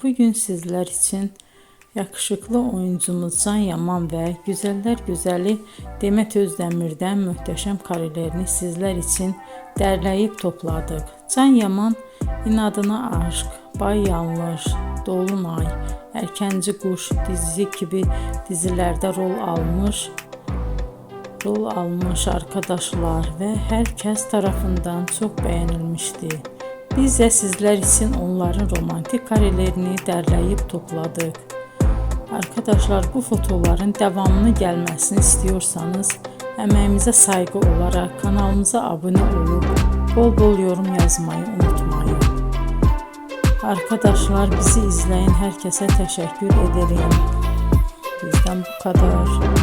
bugün sizler için yakışıklı oyuncumuz Can Yaman ve güzeller güzeli Demet Özdemir'den muhteşem karelerini sizler için derleyip topladık. Can Yaman İnadına Aşk, Bay Yanlış, Dolunay, Erkenci Kuş dizi gibi dizilerde rol almış arkadaşlar ve herkes tarafından çok beğenilmişti. Biz de sizler için onların romantik karelerini derleyip topladık. Arkadaşlar, bu fotoların devamını gelmesini istiyorsanız emeğimize saygı olarak kanalımıza abone olup bol bol yorum yazmayı unutmayın. Arkadaşlar, bizi izleyen herkese teşekkür ederim. Bizden bu kadar.